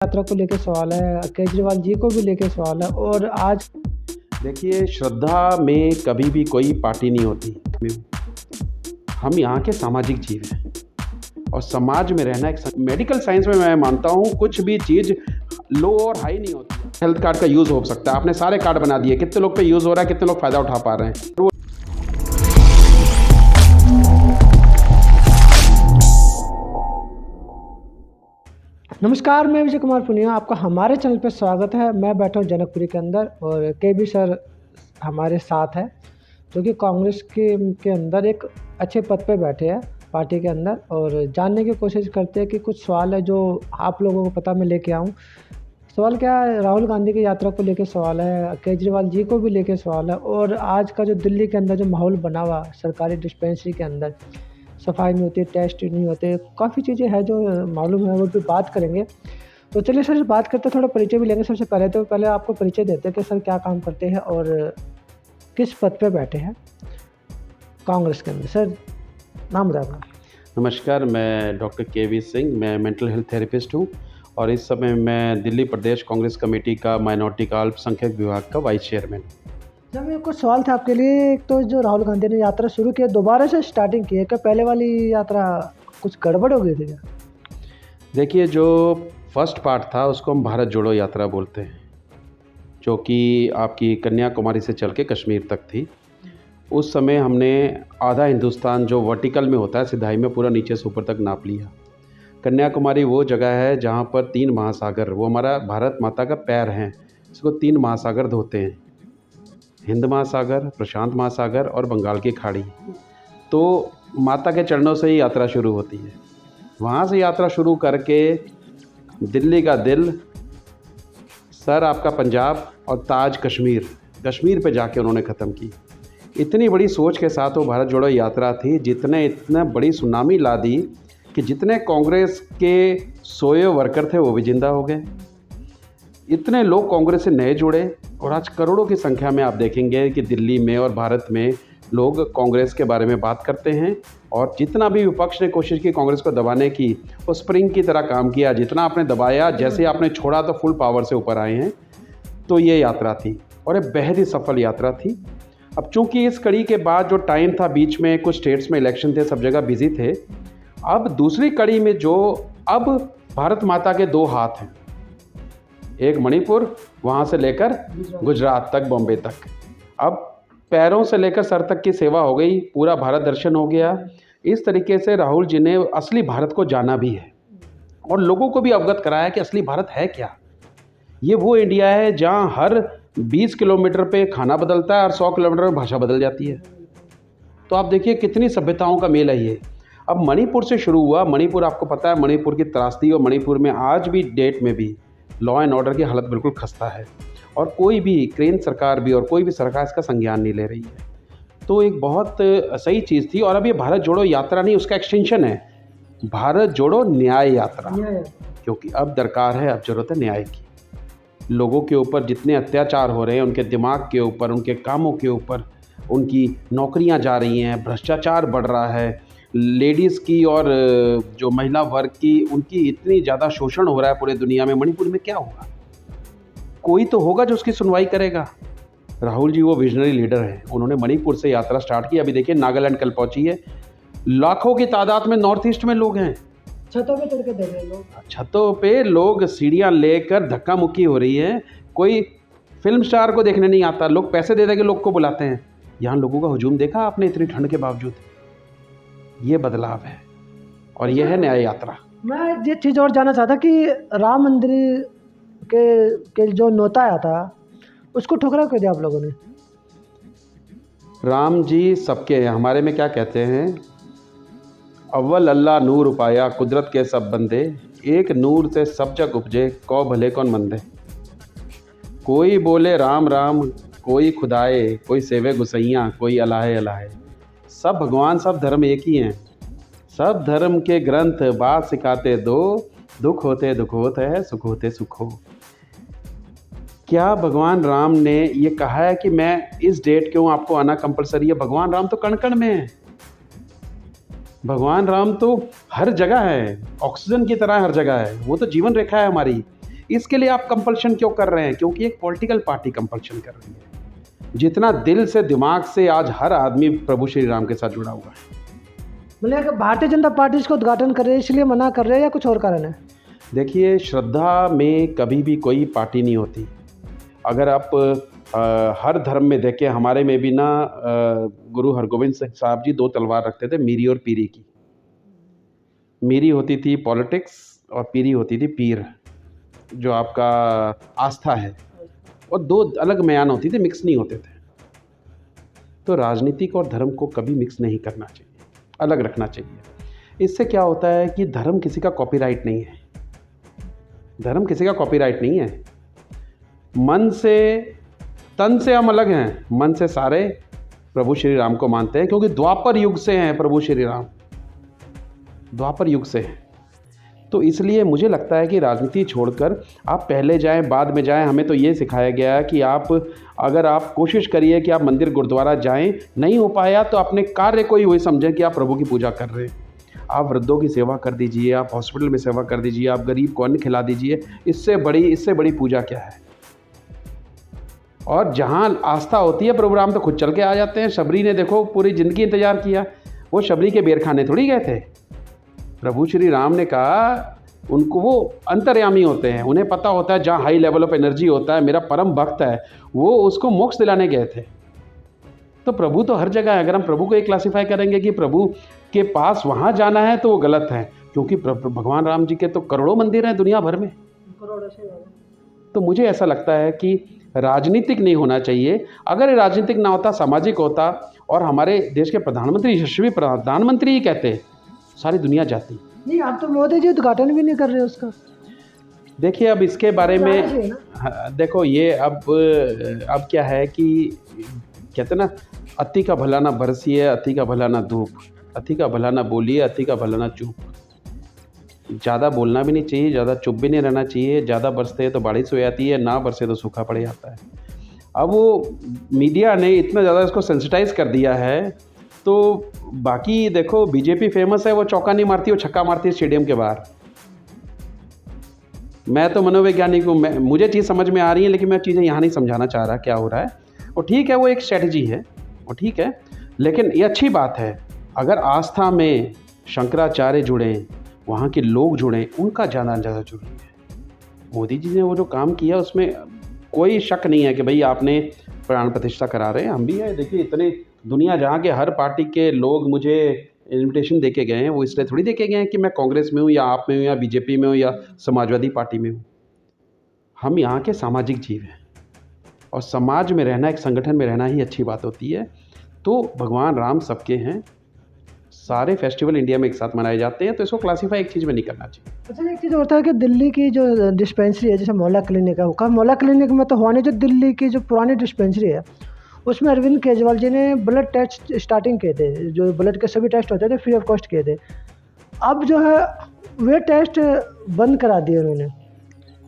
यात्रा को लेके सवाल है, केजरीवाल जी को भी लेके सवाल है। और आज देखिए, श्रद्धा में कभी भी कोई पार्टी नहीं होती। हम यहाँ के सामाजिक जीव हैं और समाज में रहना एक मेडिकल साइंस में मैं मानता हूँ कुछ भी चीज़ लो और हाई नहीं होती। हेल्थ कार्ड का यूज़ हो सकता है, आपने सारे कार्ड बना दिए, कितने लोग पे यूज़ हो रहा है, कितने लोग फ़ायदा उठा पा रहे हैं। नमस्कार, मैं विजय कुमार पुनिया, आपका हमारे चैनल पर स्वागत है। मैं बैठा हूँ जनकपुरी के अंदर और केबी सर हमारे साथ है, जो कि कांग्रेस के अंदर एक अच्छे पद पे बैठे हैं पार्टी के अंदर, और जानने की कोशिश करते हैं कि कुछ सवाल है जो आप लोगों को पता मैं लेके आऊँ। सवाल क्या है, राहुल गांधी की यात्रा को लेके सवाल है, केजरीवाल जी को भी लेके सवाल है। और आज का जो दिल्ली के अंदर जो माहौल बना हुआ सरकारी डिस्पेंसरी के अंदर, सफाई नहीं होती, टेस्ट नहीं होते, काफ़ी चीज़ें हैं जो मालूम है, वो भी बात करेंगे। तो चलिए सर बात करते हैं, थोड़ा परिचय भी लेंगे। सबसे पहले तो पहले आपको परिचय देते हैं कि सर क्या काम करते हैं और किस पद पे बैठे हैं कांग्रेस के अंदर। सर नाम बताएं अपना। नमस्कार, मैं डॉक्टर के.वी. सिंह, मैं मेंटल हेल्थ थेरेपिस्ट हूँ और इस समय मैं दिल्ली प्रदेश कांग्रेस कमेटी का माइनॉरिटी का अल्पसंख्यक विभाग का वाइस चेयरमैन हूँ। जब मेरे कुछ सवाल था आपके लिए। एक तो जो राहुल गांधी ने यात्रा शुरू की है, दोबारा से स्टार्टिंग की है क्या? पहले वाली यात्रा कुछ गड़बड़ हो गई थी क्या? देखिए, जो फर्स्ट पार्ट था उसको हम भारत जोड़ो यात्रा बोलते हैं, जो कि आपकी कन्याकुमारी से चल के कश्मीर तक थी। उस समय हमने आधा हिंदुस्तान जो वर्टिकल में होता है, सिधाई में पूरा नीचे से ऊपर तक नाप लिया। कन्याकुमारी वो जगह है जहाँ पर 3 महासागर, वो हमारा भारत माता का पैर हैं, इसको 3 महासागर धोते हैं, हिंद महासागर, प्रशांत महासागर और बंगाल की खाड़ी। तो माता के चरणों से ही यात्रा शुरू होती है। वहाँ से यात्रा शुरू करके दिल्ली का दिल, सर आपका पंजाब और ताज कश्मीर पे जाके उन्होंने ख़त्म की। इतनी बड़ी सोच के साथ वो भारत जोड़ो यात्रा थी, इतना बड़ी सुनामी ला दी कि जितने कांग्रेस के सोए वर्कर थे वो भी जिंदा हो गए। इतने लोग कांग्रेस से नए जुड़े और आज करोड़ों की संख्या में आप देखेंगे कि दिल्ली में और भारत में लोग कांग्रेस के बारे में बात करते हैं। और जितना भी विपक्ष ने कोशिश की कांग्रेस को दबाने की, वो स्प्रिंग की तरह काम किया। जितना आपने दबाया, जैसे आपने छोड़ा तो फुल पावर से ऊपर आए हैं। तो ये यात्रा थी और एक बेहद ही सफल यात्रा थी। अब चूंकि इस कड़ी के बाद जो टाइम था, बीच में कुछ स्टेट्स में इलेक्शन थे, सब जगह बिजी थे। अब दूसरी कड़ी में जो अब भारत माता के 2 हाथ हैं, एक मणिपुर, वहाँ से लेकर गुजरात तक, बॉम्बे तक। अब पैरों से लेकर सर तक की सेवा हो गई, पूरा भारत दर्शन हो गया। इस तरीके से राहुल जी ने असली भारत को जाना भी है और लोगों को भी अवगत कराया कि असली भारत है क्या। ये वो इंडिया है जहाँ हर 20 किलोमीटर पे खाना बदलता है और 100 किलोमीटर में भाषा बदल जाती है। तो आप देखिए कितनी सभ्यताओं का मेल है ये। अब मणिपुर से शुरू हुआ। मणिपुर, आपको पता है मणिपुर की त्रासदी, और मणिपुर में आज भी डेट में भी लॉ एंड ऑर्डर की हालत बिल्कुल खस्ता है और कोई भी केंद्र सरकार भी और कोई भी सरकार इसका संज्ञान नहीं ले रही है। तो एक बहुत सही चीज़ थी। और अब ये भारत जोड़ो यात्रा नहीं, उसका एक्सटेंशन है भारत जोड़ो न्याय यात्रा, क्योंकि अब दरकार है, अब जरूरत है न्याय की। लोगों के ऊपर जितने अत्याचार हो रहे हैं, उनके दिमाग के ऊपर, उनके कामों के ऊपर, उनकी नौकरियां जा रही हैं, भ्रष्टाचार बढ़ रहा है, लेडीज़ की और जो महिला वर्ग की, उनकी इतनी ज़्यादा शोषण हो रहा है पूरे दुनिया में। मणिपुर में क्या होगा? कोई तो होगा जो उसकी सुनवाई करेगा। राहुल जी वो विजनरी लीडर हैं, उन्होंने मणिपुर से यात्रा स्टार्ट की। अभी देखिए नागालैंड कल पहुंची है। लाखों की तादाद में नॉर्थ ईस्ट में लोग हैं, छतों पे चढ़ के देख रहे लोग, छतों पे लोग सीढ़ियाँ लेकर धक्का मुक्की हो रही है। कोई फिल्म स्टार को देखने नहीं आता, लोग पैसे दे के लोग को बुलाते हैं। यहाँ लोगों का हुजूम देखा आपने इतनी ठंड के बावजूद? ये बदलाव है और यह है न्याय यात्रा। मैं ये चीज़ और जानना चाहता कि राम मंदिर के जो नोता आया था, उसको ठुकरा क्यों दिया आप लोगों ने? राम जी सबके हैं। हमारे में क्या कहते हैं, अव्वल अल्लाह नूर उपाया, कुदरत के सब बंदे, एक नूर से सब जग उपजे, कौ भले कौन मंदे। कोई बोले राम राम, कोई खुदाए, कोई सेवे गुसैया, कोई अलाहे अलाहे। सब भगवान, सब धर्म एक ही हैं। सब धर्म के ग्रंथ बात सिखाते दो, दुख होते दुख होता है, सुख होते सुख हो। क्या भगवान राम ने ये कहा है कि मैं इस डेट क्यों आपको आना कंपलसरी है? भगवान राम तो कण कण में है। भगवान राम तो हर जगह है, ऑक्सीजन की तरह हर जगह है। वो तो जीवन रेखा है हमारी। इसके लिए आप कंपल्शन क्यों कर रहे हैं? क्योंकि एक पॉलिटिकल पार्टी कंपल्शन कर रही है। जितना दिल से दिमाग से आज हर आदमी प्रभु श्री राम के साथ जुड़ा हुआ है। मतलब कि भारतीय जनता पार्टी इसका उद्घाटन कर रही है इसलिए मना कर रहे हैं या कुछ और कारण है? देखिए, श्रद्धा में कभी भी कोई पार्टी नहीं होती। अगर आप हर धर्म में देखें, हमारे में भी ना गुरु हरगोविंद साहब जी 2 तलवार रखते थे, मीरी और पीरी की। मीरी होती थी पॉलिटिक्स और पीरी होती थी पीर, जो आपका आस्था है, और 2 अलग म्यान होती थी, मिक्स नहीं होते थे। तो राजनीतिक और धर्म को कभी मिक्स नहीं करना चाहिए, अलग रखना चाहिए। इससे क्या होता है कि धर्म किसी का कॉपीराइट नहीं है। धर्म किसी का कॉपीराइट नहीं है। मन से, तन से हम अलग हैं, मन से सारे प्रभु श्री राम को मानते हैं, क्योंकि द्वापर युग से हैं प्रभु श्री राम, द्वापर युग से हैं। तो इसलिए मुझे लगता है कि राजनीति छोड़कर आप पहले जाएं बाद में जाएं। हमें तो ये सिखाया गया है कि अगर आप कोशिश करिए कि आप मंदिर गुरुद्वारा जाएं, नहीं हो पाया तो अपने कार्य को ही वही समझें कि आप प्रभु की पूजा कर रहे हैं। आप वृद्धों की सेवा कर दीजिए, आप हॉस्पिटल में सेवा कर दीजिए, आप गरीब को अन्न खिला दीजिए। इससे बड़ी पूजा क्या है? और जहाँ आस्था होती है, प्रभु राम तो खुद चल के आ जाते हैं। शबरी ने देखो पूरी ज़िंदगी इंतज़ार किया, वो शबरी के बेर खाने थोड़ी गए थे। प्रभु श्री राम ने कहा, उनको वो अंतर्यामी होते हैं, उन्हें पता होता है जहाँ हाई लेवल ऑफ एनर्जी होता है, मेरा परम भक्त है, वो उसको मोक्ष दिलाने गए थे। तो प्रभु तो हर जगह है। अगर हम प्रभु को एक क्लासीफाई करेंगे कि प्रभु के पास वहाँ जाना है तो वो गलत है, क्योंकि भगवान राम जी के तो करोड़ों मंदिर हैं दुनिया भर में। तो मुझे ऐसा लगता है कि राजनीतिक नहीं होना चाहिए। अगर राजनीतिक ना होता, सामाजिक होता, और हमारे देश के प्रधानमंत्री, यशस्वी प्रधानमंत्री ही कहते, सारी दुनिया जाती। नहीं, आप तो मोदी जी उद्घाटन भी नहीं कर रहे उसका। देखिए, अब इसके बारे में देखो, ये अब क्या है कि कहते ना, अति का भला ना बरसिए, अति का भला ना धूप, अति का भला ना बोलिए, अति का भला ना चुप। ज़्यादा बोलना भी नहीं चाहिए, ज़्यादा चुप भी नहीं रहना चाहिए। ज़्यादा बरसते हैं तो बारिश हो जाती है, ना बरसे तो सूखा पड़ जाता है। अब वो मीडिया ने इतना ज़्यादा इसको सेंसिटाइज कर दिया है, तो बाकी देखो, बीजेपी फेमस है, वो चौका नहीं मारती, वो छक्का मारती है स्टेडियम के बाहर। मैं तो मनोवैज्ञानिक हूँ, मुझे चीज़ समझ में आ रही है, लेकिन मैं चीज़ें यहाँ नहीं समझाना चाह रहा क्या हो रहा है। वो ठीक है, वो एक स्ट्रेटजी है, वो ठीक है, लेकिन ये अच्छी बात है। अगर आस्था में शंकराचार्य जुड़ें, वहाँ के लोग जुड़ें, उनका ज़्यादा जरूरी है। मोदी जी ने वो जो काम किया, उसमें कोई शक नहीं है कि भाई आपने प्राण प्रतिष्ठा करा रहे हैं। हम भी है, देखिए, इतने दुनिया जहाँ के हर पार्टी के लोग मुझे इनविटेशन देके गए हैं, वो इसलिए थोड़ी देके गए हैं कि मैं कांग्रेस में हूँ या आप में हूँ या बीजेपी में हूँ या समाजवादी पार्टी में हूँ। हम यहाँ के सामाजिक जीव हैं, और समाज में रहना, एक संगठन में रहना ही अच्छी बात होती है। तो भगवान राम सबके हैं, सारे फेस्टिवल इंडिया में एक साथ मनाए जाते हैं, तो इसको क्लासीफाई एक चीज़ में नहीं करना चाहिए। अच्छा, एक चीज़ होता है कि दिल्ली की जो डिस्पेंसरी है, जैसे मोहल्ला क्लिनिक है, मोहल्ला क्लिनिक में तो हुआ नहीं, जो दिल्ली की जो पुरानी डिस्पेंसरी है, उसमें अरविंद केजरीवाल जी ने ब्लड टेस्ट स्टार्टिंग किए थे। जो ब्लड के सभी टेस्ट होते थे फ्री ऑफ कॉस्ट किए थे। अब जो है वे टेस्ट बंद करा दिए उन्होंने।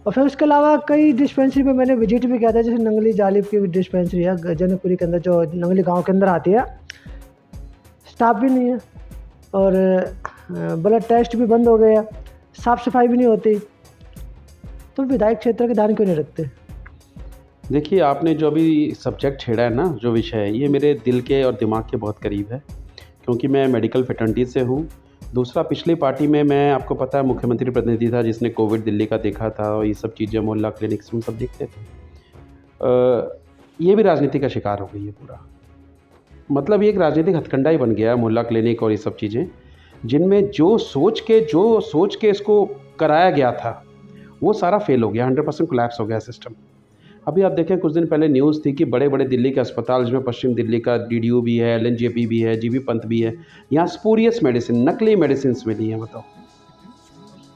और फिर उसके अलावा कई डिस्पेंसरी में मैंने विजिट भी किया था, जैसे नंगली जालिब की डिस्पेंसरी है जनकपुरी के अंदर, जो नंगली गांव के अंदर आती है। स्टाफ भी नहीं है और ब्लड टेस्ट भी बंद हो गया, साफ़ सफाई भी नहीं होती। तो विधायक क्षेत्र के ध्यान क्यों नहीं रखते? देखिए, आपने जो अभी सब्जेक्ट छेड़ा है ना, जो विषय है, ये मेरे दिल के और दिमाग के बहुत करीब है, क्योंकि मैं मेडिकल फ्रेटर्निटी से हूँ। दूसरा, पिछली पार्टी में मैं, आपको पता है, मुख्यमंत्री प्रतिनिधि था, जिसने कोविड दिल्ली का देखा था, और ये सब चीज़ें मोहल्ला क्लिनिक्स में सब देखते थे। ये भी राजनीति का शिकार हो गई है पूरा। मतलब ये एक राजनीतिक हथकंडा ही बन गया, मोहल्ला क्लिनिक और ये सब चीज़ें, जिनमें जो सोच के इसको कराया गया था, वो सारा फेल हो गया, 100% कोलैप्स हो गया सिस्टम। अभी आप देखें, कुछ दिन पहले न्यूज़ थी कि बड़े बड़े दिल्ली के अस्पताल, जिसमें पश्चिम दिल्ली का DDU भी है, LNJP भी है, जीबी पंत भी है, यहाँ स्पूरियस मेडिसिन, नकली मेडिसिन मिली हैं। बताओ,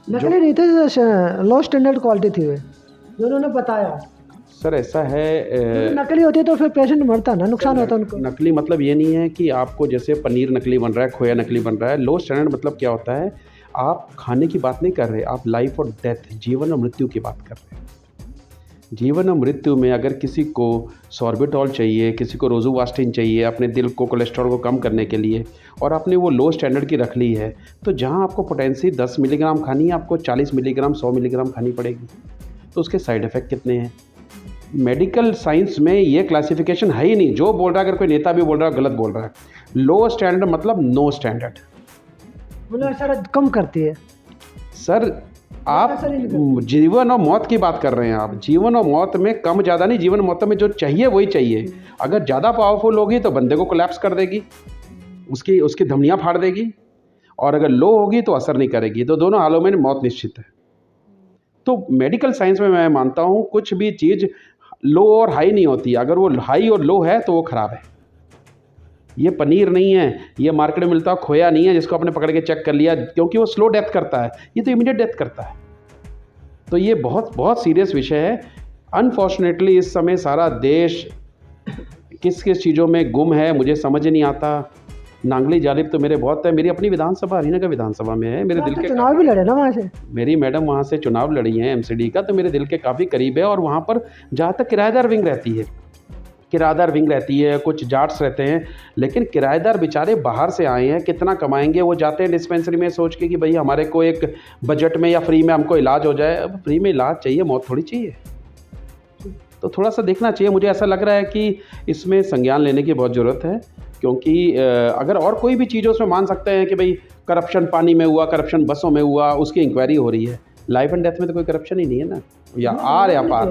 नकली नहीं थे, लो स्टैंडर्ड क्वालिटी थी वे, जो उन्होंने बताया। सर ऐसा है, नकली होती है तो फिर पेशेंट मरता ना, नुकसान होता उनको। नकली मतलब ये नहीं है कि आपको जैसे पनीर नकली बन रहा है, खोया नकली बन रहा है। लो स्टैंडर्ड मतलब क्या होता है, आप खाने की बात नहीं कर रहे, आप लाइफ और डेथ, जीवन और मृत्यु की बात कर रहे हैं। जीवन और मृत्यु में अगर किसी को सॉर्बिटॉल चाहिए, किसी को रोजुवास्टिन चाहिए अपने दिल को, कोलेस्ट्रॉल को कम करने के लिए, और आपने वो लो स्टैंडर्ड की रख ली है, तो जहां आपको पोटेंसी 10 मिलीग्राम खानी है, आपको 40 मिलीग्राम, 100 मिलीग्राम खानी पड़ेगी। तो उसके साइड इफ़ेक्ट कितने हैं। मेडिकल साइंस में ये क्लासिफिकेशन है ही नहीं। जो बोल रहा है, अगर कोई नेता भी बोल रहा है, गलत बोल रहा है। लो स्टैंडर्ड मतलब नो स्टैंडर्ड। मतलब सर कम करती है सर आप जीवन और मौत की बात कर रहे हैं। आप जीवन और मौत में कम ज़्यादा नहीं, जीवन मौत में जो चाहिए वही चाहिए। अगर ज़्यादा पावरफुल होगी तो बंदे को कोलैप्स कर देगी, उसकी उसकी धमनियाँ फाड़ देगी, और अगर लो होगी तो असर नहीं करेगी। तो दोनों हालों में मौत निश्चित है। तो मेडिकल साइंस में मैं मानता हूँ कुछ भी चीज़ लो और हाई नहीं होती। अगर वो हाई और लो है तो वो ख़राब है। ये पनीर नहीं है, ये मार्केट में मिलता खोया नहीं है जिसको आपने पकड़ के चेक कर लिया, क्योंकि वो स्लो डेथ करता है। ये तो इमीडिएट डेथ करता है। तो ये बहुत बहुत सीरियस विषय है। अनफॉर्चुनेटली इस समय सारा देश किस किस चीज़ों में गुम है मुझे समझ नहीं आता। नांगली जालिब तो मेरे बहुत है। मेरी अपनी विधानसभा हरिनगर विधानसभा में है। मेरे दिल के चुनाव भी लड़े ना वहाँ से। मेरी मैडम वहाँ से चुनाव लड़ी हैं एमसीडी का, तो मेरे दिल के काफ़ी करीब है। और वहाँ पर जहाँ तक किराएदार विंग रहती है, किराएदार विंग रहती है, कुछ जाट्स रहते हैं, लेकिन किराएदार बेचारे बाहर से आए हैं, कितना कमाएंगे। वो जाते हैं डिस्पेंसरी में सोच के कि भाई हमारे को एक बजट में या फ्री में हमको इलाज हो जाए। अब फ्री में इलाज चाहिए, मौत थोड़ी चाहिए। तो थोड़ा सा देखना चाहिए। मुझे ऐसा लग रहा है कि इसमें संज्ञान लेने की बहुत ज़रूरत है, क्योंकि अगर और कोई भी चीज़ उसमें मान सकते हैं कि भाई करप्शन पानी में हुआ, करप्शन बसों में हुआ, उसकी इंक्वायरी हो रही है। लाइफ एंड डेथ में तो कोई करप्शन ही नहीं है ना, या आर या पार,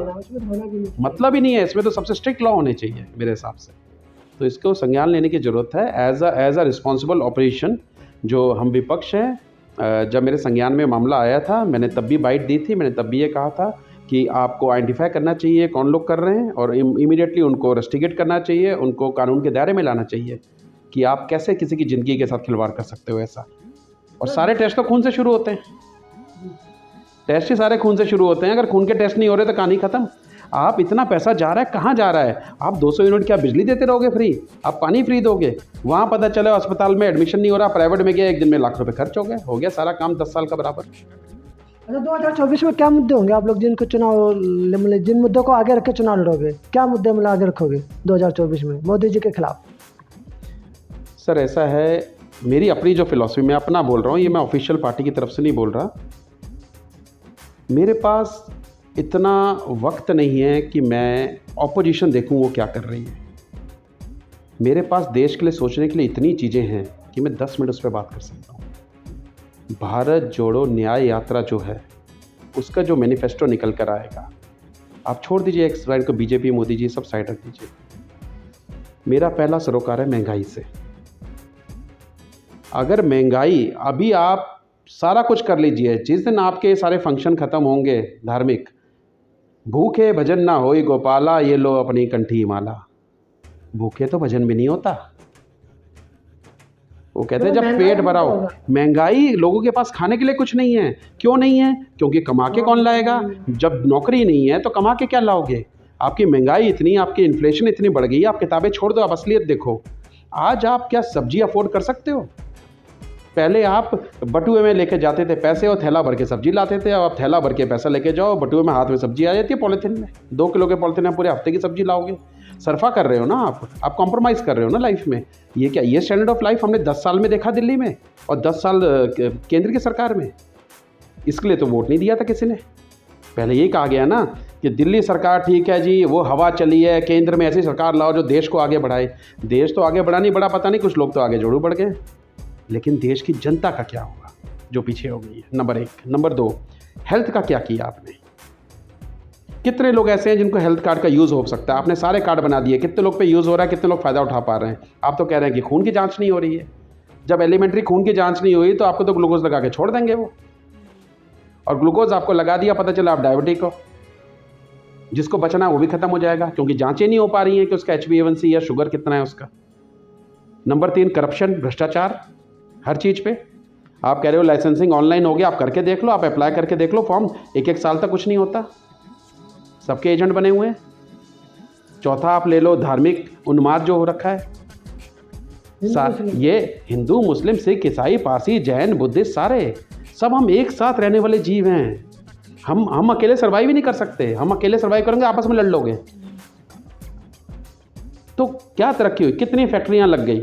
मतलब ही नहीं है। इसमें तो सबसे स्ट्रिक्ट लॉ होने चाहिए मेरे हिसाब से। तो इसको संज्ञान लेने की ज़रूरत है एज अ रिस्पॉन्सिबल ऑपरेशन। जो हम विपक्ष हैं, जब मेरे संज्ञान में मामला आया था मैंने तब भी बाइट दी थी। मैंने तब भी ये कहा था कि आपको आइडेंटिफाई करना चाहिए कौन लोग कर रहे हैं, और इमीडिएटली उनको रेस्टिगेट करना चाहिए, उनको कानून के दायरे में लाना चाहिए कि आप कैसे किसी की ज़िंदगी के साथ खिलवाड़ कर सकते हो ऐसा। और सारे टेस्ट तो खून से शुरू होते हैं। टेस्ट ही सारे खून से शुरू होते हैं। अगर खून के टेस्ट नहीं हो रहे तो कहानी ख़त्म। आप इतना पैसा जा रहा है, कहाँ जा रहा है? आप 200 यूनिट क्या बिजली देते रहोगे फ्री? आप पानी फ्री दोगे? वहाँ पता चले अस्पताल में एडमिशन नहीं हो रहा, प्राइवेट में गया, एक दिन में लाख रुपए खर्च हो गया सारा काम 10 साल का बराबर। अच्छा 2024 में क्या मुद्दे होंगे आप लोग जिनको चुनाव, मतलब जिन मुद्दों को आगे रख के चुनाव लड़ोगे, क्या मुद्दे मतलब आगे रखोगे 2024 में मोदी जी के खिलाफ? सर ऐसा है, मेरी अपनी जो फिलॉसफी, मैं अपना बोल रहा हूँ, ये मैं ऑफिशियल पार्टी की तरफ से नहीं बोल रहा। मेरे पास इतना वक्त नहीं है कि मैं ऑपोजिशन देखूं वो क्या कर रही है। मेरे पास देश के लिए सोचने के लिए इतनी चीज़ें हैं कि मैं 10 मिनट उस पर बात कर सकता हूँ। भारत जोड़ो न्याय यात्रा जो है, उसका जो मैनिफेस्टो निकल कर आएगा, आप छोड़ दीजिए एक साइड को बीजेपी मोदी जी सब साइड रख दीजिए। मेरा पहला सरोकार है महंगाई से। अगर महंगाई, अभी आप सारा कुछ कर लीजिए, जिस दिन आपके सारे फंक्शन ख़त्म होंगे धार्मिक, भूखे भजन ना होई गोपाला, ये लो अपनी कंठी माला। भूखे तो भजन भी नहीं होता। वो कहते हैं जब पेट भरा हो। महंगाई, लोगों के पास खाने के लिए कुछ नहीं है। क्यों नहीं है? क्योंकि कमा के कौन लाएगा? जब नौकरी नहीं है तो कमा के क्या लाओगे? आपकी महंगाई इतनी, आपकी इन्फ्लेशन इतनी बढ़ गई, आप किताबें छोड़ दो, आप असलियत देखो। आज आप क्या सब्जी अफोर्ड कर सकते हो? पहले आप बटुए में लेके जाते थे पैसे और थैला भर के सब्जी लाते थे। अब आप थैला भर के पैसा लेके जाओ, बटुए में हाथ में सब्जी आ जाती है पॉलीथिन में। 2 किलो के पॉलीथिन में पूरे हफ्ते की सब्जी लाओगे। सरफा कर रहे हो ना आप कॉम्प्रोमाइज़ कर रहे हो ना लाइफ में। ये क्या, ये स्टैंडर्ड ऑफ लाइफ हमने 10 साल में देखा दिल्ली में, और 10 साल केंद्र की सरकार में। इसके लिए तो वोट नहीं दिया था किसी ने। पहले यही कहा गया ना कि दिल्ली सरकार ठीक है जी, वो हवा चली है, केंद्र में ऐसी सरकार लाओ जो देश को आगे बढ़ाए। देश तो आगे बढ़ा नहीं बढ़ा पता नहीं, कुछ लोग तो आगे जरूर बढ़ गए, लेकिन देश की जनता का क्या होगा जो पीछे हो गई है? नंबर 1। नंबर 2, हेल्थ का क्या किया आपने? कितने लोग ऐसे हैं जिनको हेल्थ कार्ड का यूज़ हो सकता है? आपने सारे कार्ड बना दिए, कितने लोग पे यूज़ हो रहा है, कितने लोग फ़ायदा उठा पा रहे हैं? आप तो कह रहे हैं कि खून की जांच नहीं हो रही है। जब एलिमेंट्री खून की जांच नहीं हुई तो आपको तो ग्लूकोज लगा के छोड़ देंगे वो, और ग्लूकोज आपको लगा दिया, पता चला आप डायबिटिक हो। जिसको बचना है वो भी खत्म हो जाएगा, क्योंकि जांचें नहीं हो पा रही हैं कि उसका HbA1c या शुगर कितना है उसका। नंबर 3, करप्शन, भ्रष्टाचार हर चीज़ पे। आप कह रहे हो लाइसेंसिंग ऑनलाइन हो गया, आप करके देख लो, आप अप्लाई करके देख लो फॉर्म, 1-1 साल तक कुछ नहीं होता, सबके एजेंट बने हुए हैं। चौथा आप ले लो धार्मिक उन्माद जो हो रखा है। ये हिंदू मुस्लिम सिख ईसाई पारसी जैन बुद्धिस्ट सारे सब हम एक साथ रहने वाले जीव हैं। हम अकेले सर्वाइव ही नहीं कर सकते। हम अकेले सर्वाइव करेंगे आपस में लड़ लोगे तो क्या तरक्की हुई? कितनी फैक्ट्रियां लग गई,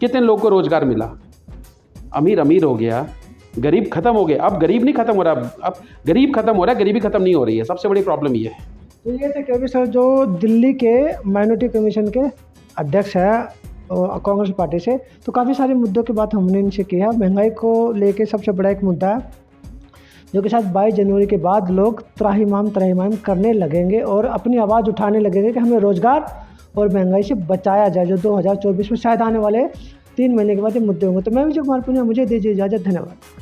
कितने लोगों को रोजगार मिला? अमीर अमीर हो गया, गरीब खत्म हो गए, अब गरीब नहीं खत्म हो रहा, अब गरीब खत्म हो रहा है, गरीबी खत्म नहीं हो रही है। सबसे बड़ी प्रॉब्लम ये है। तो ये थे केबी सर जो दिल्ली के माइनॉरिटी कमीशन के अध्यक्ष हैं कांग्रेस पार्टी से। तो काफ़ी सारे मुद्दों की बात हमने इनसे की है। महंगाई को लेके सबसे बड़ा एक मुद्दा है जो कि शायद 22 जनवरी के बाद लोग त्राहिमाम करने लगेंगे और अपनी आवाज़ उठाने लगेंगे कि हमें रोज़गार और महंगाई से बचाया जाए, जो 2024 में शायद आने वाले 3 महीने के बाद ये मुद्दे होंगे। तो मैं विजय कुमार पुनिया, मुझे दीजिए इजाज़त। धन्यवाद।